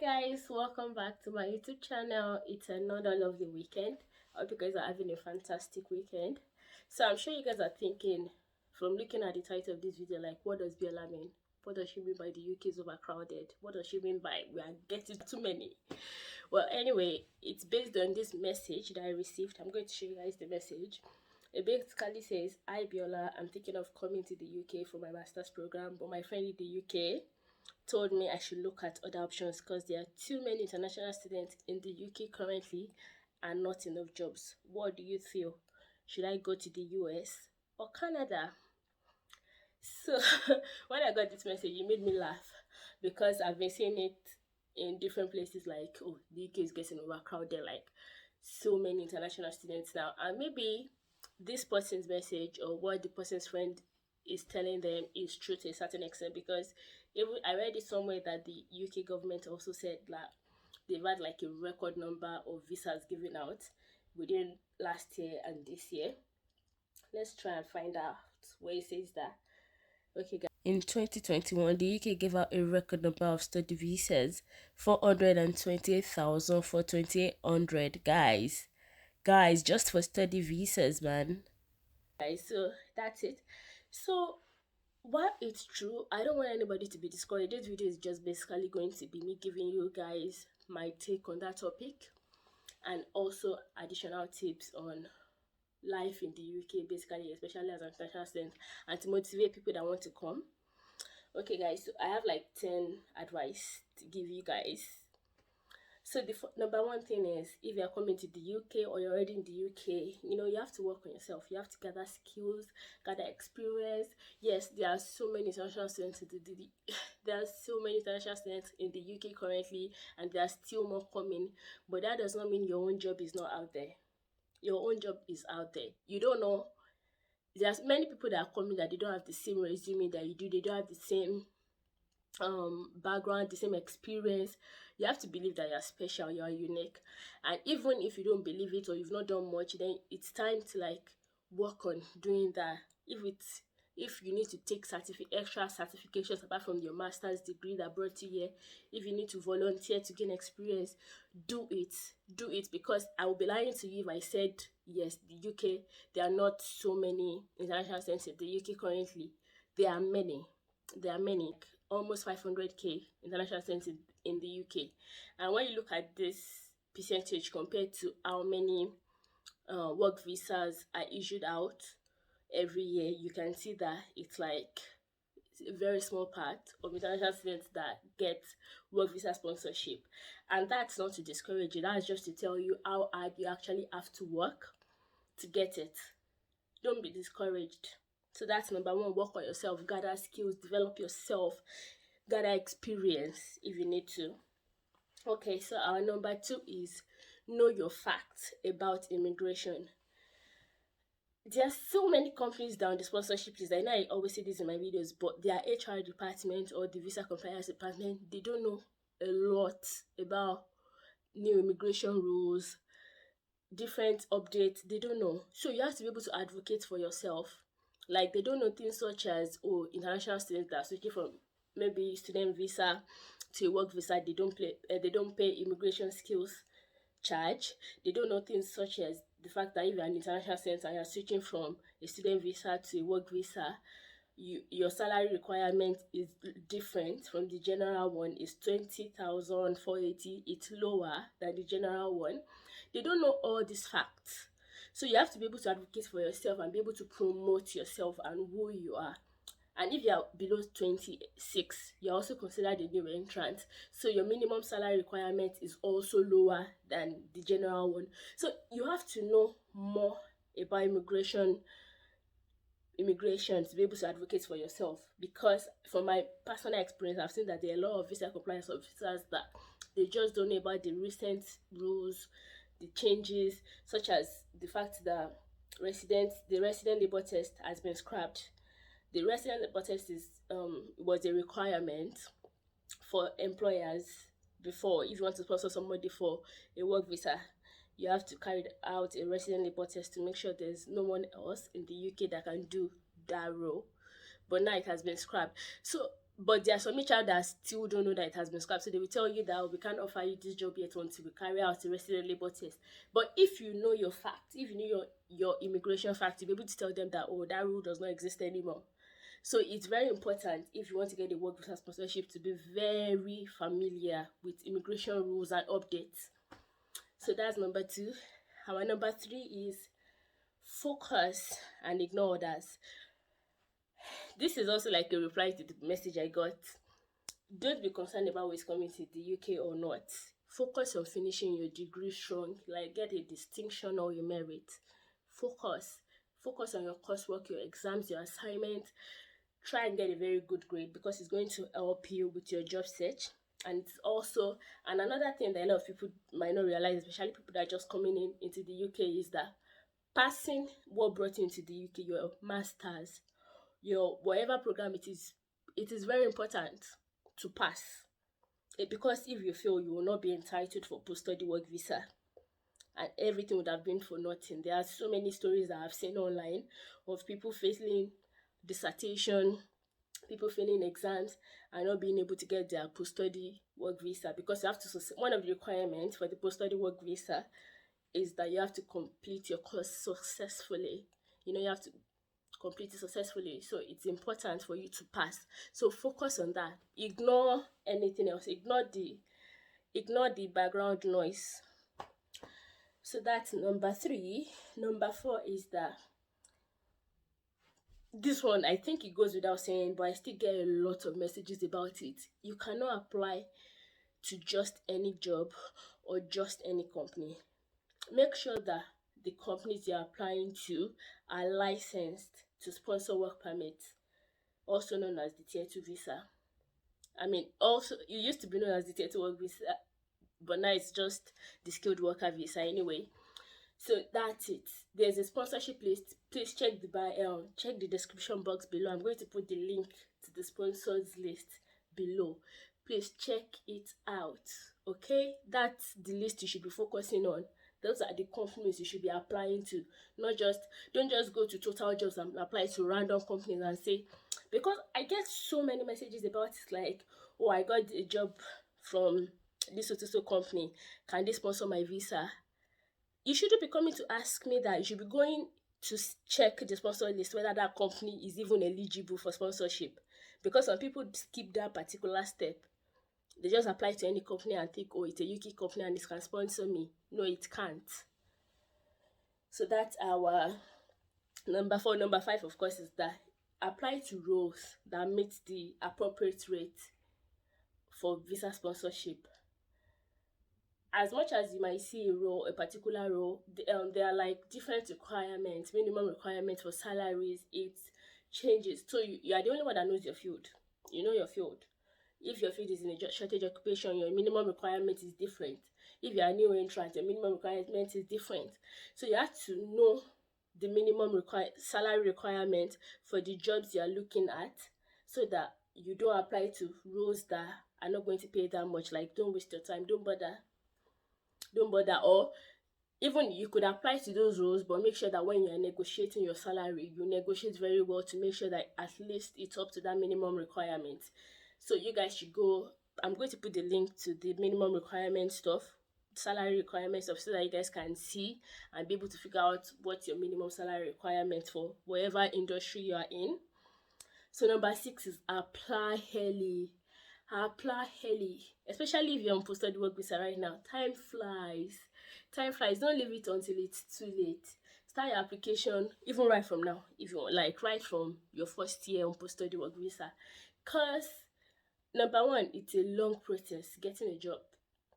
Guys, welcome back to my YouTube channel. It's another lovely weekend. I hope you guys are having a fantastic weekend. So I'm sure you guys are thinking, from looking at the title of this video, like, what does Biola mean? What does she mean by the UK is overcrowded? What does she mean by we are getting too many? Well, anyway, it's based on this message that I received. I'm going to show you guys the message. It basically says, "Hi Biola, I'm thinking of coming to the UK for my master's program, but my friend in the UK told me I should look at other options because there are too many international students in the UK currently and not enough jobs. What do you feel? Should I go to the US or Canada?" So when I got this message, it made me laugh because I've been seeing it in different places, like, oh, the UK is getting overcrowded, like so many international students now. And maybe this person's message or what the person's friend is telling them is true to a certain extent, because even I read it somewhere that the UK government also said that they've had like a record number of visas given out within last year and this year. Let's try and find out where it says that. Okay, guys. In 2021, the UK gave out a record number of study visas, 428,000 for 2,800 guys, just for study visas, man. Guys, so that's it. So while it's true, I don't want anybody to be discouraged. This video is just basically going to be me giving you guys my take on that topic and also additional tips on life in the UK, basically, especially as an international student, and to motivate people that want to come. Okay, guys, so I have like 10 advice to give you guys. So the number one thing is, if you're coming to the UK or you're already in the UK, you have to work on yourself. You have to gather skills, gather experience. Yes, there are so many international students there are so many international students in the UK currently, and there are still more coming. But that does not mean your own job is not out there. Your own job is out there. You don't know. There's many people that are coming that they don't have the same resume that you do. They don't have the same background, the same experience. You have to believe that you're special, you're unique. And even if you don't believe it or you've not done much, then it's time to like work on doing that. If you need to take extra certifications apart from your master's degree that brought you here, if you need to volunteer to gain experience, do it, because I will be lying to you if I said yes, the UK, there are not so many international students in the UK currently. There are many, almost 500k international students in the UK. And when you look at this percentage compared to how many work visas are issued out every year, you can see that it's like a very small part of international students that get work visa sponsorship. And that's not to discourage you, that's just to tell you how hard you actually have to work to get it. Don't be discouraged. So that's number one, work on yourself, gather skills, develop yourself, gather experience if you need to. Okay, so our number two is know your facts about immigration. There are so many companies down the sponsorship list. I know I always say this in my videos, but their HR department or the visa compliance department, they don't know a lot about new immigration rules, different updates. They don't know. So you have to be able to advocate for yourself. Like, they don't know things such as, oh, international students that are switching from maybe student visa to a work visa, they don't pay immigration skills charge. They don't know things such as the fact that if you're an international student and you're switching from a student visa to a work visa, your salary requirement is different from the general one. It's 20,480. It's lower than the general one. They don't know all these facts. So you have to be able to advocate for yourself and be able to promote yourself and who you are. And if you are below 26, you're also considered a new entrant. So your minimum salary requirement is also lower than the general one. So you have to know more about immigration to be able to advocate for yourself. Because from my personal experience, I've seen that there are a lot of visa compliance officers that they just don't know about the recent rules, the changes, such as the fact that the resident labor test has been scrapped. The resident labor test was a requirement for employers before. If you want to sponsor somebody for a work visa, you have to carry out a resident labor test to make sure there's no one else in the UK that can do that role. But now it has been scrapped. So But there are some HR that still don't know that it has been scrapped. So they will tell you that, "Oh, we can't offer you this job yet until we carry out the resident labor test." But if you know your fact, if you know your immigration fact, you'll be able to tell them that, oh, that rule does not exist anymore. So it's very important, if you want to get a work visa sponsorship, to be very familiar with immigration rules and updates. So that's number 2. Our number 3 is focus and ignore others. This is also like a reply to the message I got. Don't be concerned about who's coming to the UK or not. Focus on finishing your degree strong, like get a distinction or a merit. Focus. Focus on your coursework, your exams, your assignment. Try and get a very good grade, because it's going to help you with your job search. And it's also, and another thing that a lot of people might not realize, especially people that are just coming into the UK, is that passing what brought you into the UK, your masters, your whatever program it is very important to pass. Because if you fail, you will not be entitled for post-study work visa, and everything would have been for nothing. There are so many stories that I've seen online of people failing dissertation, people failing exams, and not being able to get their post-study work visa, because you have to, one of the requirements for the post-study work visa is that you have to complete your course successfully. You have to complete it successfully. So it's important for you to pass. So focus on that. Ignore anything else. Ignore the background noise. So that's number 3. Number 4 is that, this one, I think it goes without saying, but I still get a lot of messages about it. You cannot apply to just any job or just any company. Make sure that the companies you're applying to are licensed to sponsor work permits, also known as the Tier 2 visa. Also, it used to be known as the Tier 2 work visa, but now it's just the skilled worker visa anyway. So that's it. There's a sponsorship list. Please check check the description box below. I'm going to put the link to the sponsors list below. Please check it out. Okay, that's the list you should be focusing on. Those are the companies you should be applying to. Don't just go to Total Jobs and apply to random companies and say, because I get so many messages about it, like, oh, I got a job from this so company. Can they sponsor my visa? You shouldn't be coming to ask me that. You should be going to check the sponsor list, whether that company is even eligible for sponsorship. Because some people skip that particular step. They just apply to any company and think, oh, it's a UK company and it can sponsor me. No, it can't. So that's our number 4. Number 5, of course, is that apply to roles that meet the appropriate rate for visa sponsorship. As much as you might see a particular role, there are like different requirements, minimum requirements for salaries. It changes. So you are the only one that knows your field. You know your field. If your field is in a shortage occupation, your minimum requirement is different. If you are a new entrant, your minimum requirement is different. So you have to know the minimum salary requirement for the jobs you are looking at, so that you don't apply to roles that are not going to pay that much. Like, don't waste your time. Don't bother. Or even you could apply to those roles, but make sure that when you are negotiating your salary, you negotiate very well to make sure that at least it's up to that minimum requirement. So you guys should go. I'm going to put the link to the minimum requirement stuff, salary requirement stuff, so that you guys can see and be able to figure out what's your minimum salary requirement for whatever industry you are in. So number 6 is apply early. Especially if you're on post-study work visa right now. Time flies. Don't leave it until it's too late. Start your application even right from now, if you want, like right from your first year on post-study work visa. Because number 1, it's a long process getting a job.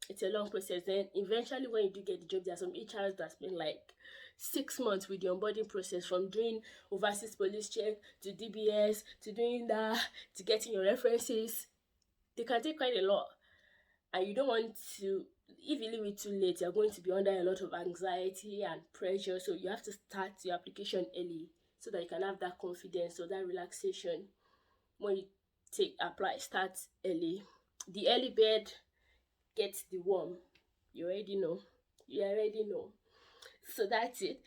It's a long process. Then eventually, when you do get the job, there are some HRs that spend like 6 months with the onboarding process, from doing overseas police check to DBS to doing that to getting your references. They can take quite a lot, and you don't want to. If you leave it too late, you're going to be under a lot of anxiety and pressure. So you have to start your application early, so that you can have that confidence or that relaxation when you start early. The early bird gets the worm. You already know. So that's it.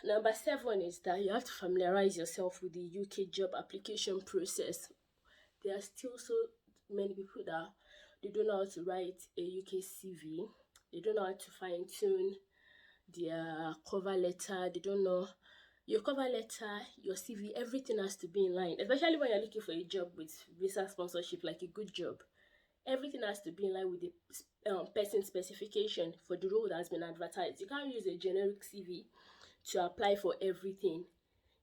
Number 7 is that you have to familiarize yourself with the UK job application process. There are still so many people that they don't know how to write a UK CV. They don't know how to fine tune their cover letter. They don't know your cover letter, your CV, everything has to be in line. Especially when you're looking for a job with visa sponsorship, like a good job. Everything has to be in line with the person specification for the role that has been advertised. You can't use a generic CV to apply for everything,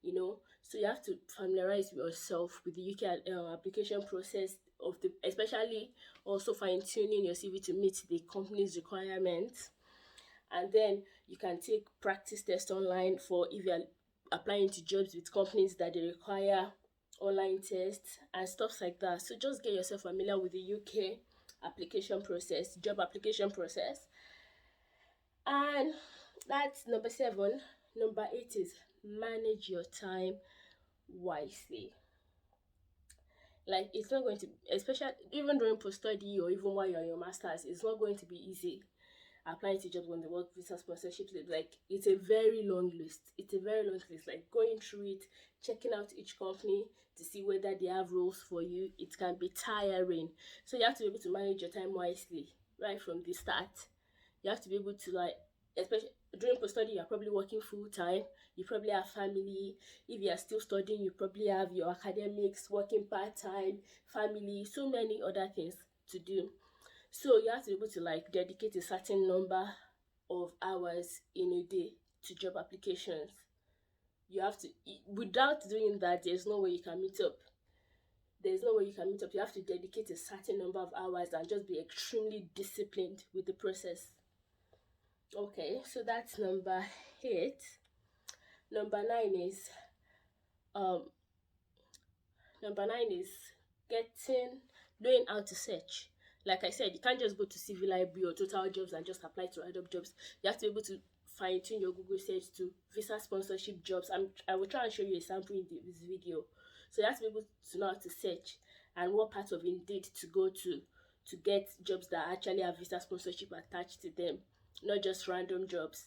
you know. So you have to familiarize yourself with the UK application process of the, especially also fine tuning your CV to meet the company's requirements. And then you can take practice test online for if you're applying to jobs with companies that they require online tests and stuff like that. So just get yourself familiar with the UK application process, job application process. And that's number 7. Number 8 is manage your time wisely. Like, it's not going to, especially even during post study or even while you're in your masters, it's not going to be easy applying to jobs when the work visa sponsorship. Like, it's a very long list. It's a very long list. Like, going through it, checking out each company to see whether they have roles for you, it can be tiring. So you have to be able to manage your time wisely right from the start. You have to be able to, like, especially during post study, you're probably working full time. You probably have family. If you are still studying, you probably have your academics, working part time, family, so many other things to do. So you have to be able to, like, dedicate a certain number of hours in a day to job applications. You have to, without doing that, there's no way you can meet up. There's no way you can meet up. You have to dedicate a certain number of hours and just be extremely disciplined with the process. Okay, so that's number 8. Number 9 is um number 9 is getting knowing how to search. Like I said, you can't just go to CV Library or Total Jobs and just apply to random jobs. You have to be able to fine tune your Google search to visa sponsorship jobs. I will try and show you a sample in this video. So you have to be able to know how to search and what part of Indeed to go to get jobs that actually have visa sponsorship attached to them, not just random jobs.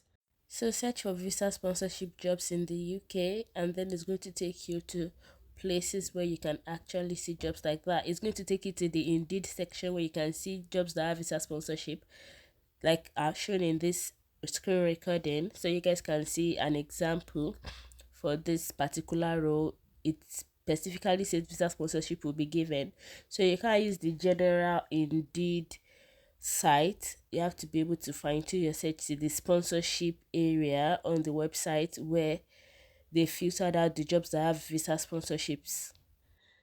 So search for visa sponsorship jobs in the UK, and then it's going to take you to places where you can actually see jobs like that. It's going to take you to the Indeed section where you can see jobs that have visa sponsorship, like I've shown in this screen recording, so you guys can see an example for this particular role. It specifically says visa sponsorship will be given, so you can't use the general Indeed site. You have to be able to fine tune your search to the sponsorship area on the website where they filtered out the jobs that have visa sponsorships.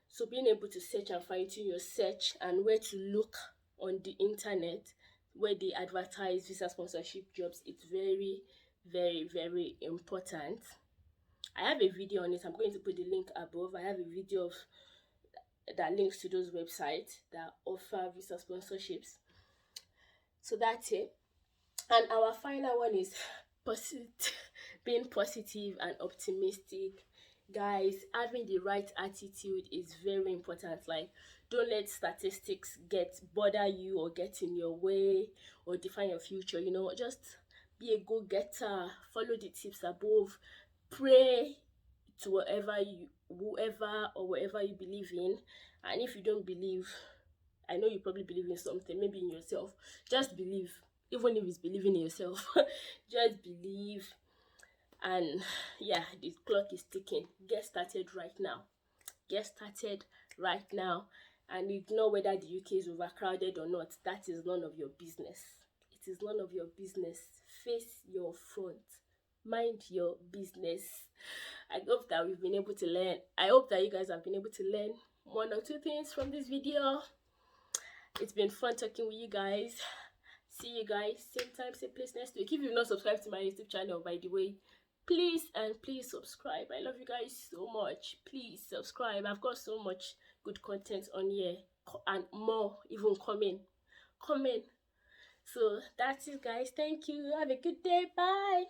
So being able to search and fine tune your search and where to look on the internet where they advertise visa sponsorship jobs, it's very, very, very important. I have a video on it. I'm going to put the link above. I have a video of that links to those websites that offer visa sponsorships. So that's it. And our final one is being positive and optimistic. Guys, having the right attitude is very important. Like, don't let statistics bother you or get in your way or define your future. You know, just be a go-getter. Follow the tips above. Pray to whoever or whatever you believe in. And if you don't believe, I know you probably believe in something, maybe in yourself. Just believe, even if it's believing in yourself. Just believe. And yeah, the clock is ticking. Get started right now. Get started right now. And ignore whether the UK is overcrowded or not. That is none of your business. It is none of your business. Face your front. Mind your business. I hope that we've been able to learn. I hope that you guys have been able to learn 1 or 2 things from this video. It's been fun talking with you guys. See you guys same time, same place next week. If you've not subscribed to my YouTube channel, by the way, please subscribe. I love you guys so much. Please subscribe. I've got so much good content on here and more even coming. So that's it, guys. Thank you. Have a good day. Bye.